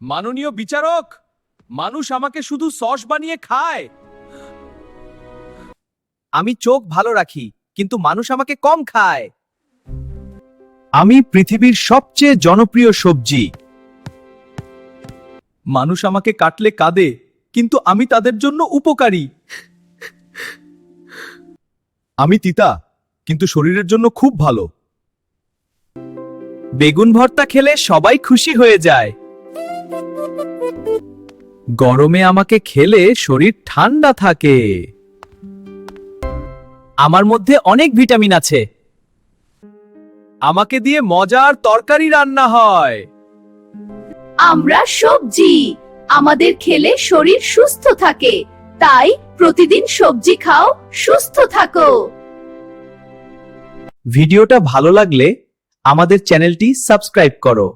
মাননীয় বিচারক, মানুষ আমাকে শুধু সস বানিয়ে খায়। আমি চোখ ভালো রাখি, কিন্তু মানুষ আমাকে কম খায়। আমি পৃথিবীর সবচেয়ে জনপ্রিয় সবজি। মানুষ আমাকে কাটলে কাঁদে, কিন্তু আমি তাদের জন্য উপকারী। আমি তিতা, কিন্তু শরীরের জন্য খুব ভালো। বেগুন ভর্তা খেলে সবাই খুশি হয়ে যায়। গরমে আমাকে খেলে শরীর ঠান্ডা থাকে। আমার মধ্যে অনেক ভিটামিন আছে। আমাকে দিয়ে মজার তরকারি রান্না হয়। আমরা সবজি, আমাদের খেলে শরীর সুস্থ থাকে, তাই প্রতিদিন সবজি খাও, সুস্থ থাকো। ভিডিওটা ভালো লাগলে আমাদের চ্যানেলটি সাবস্ক্রাইব করো।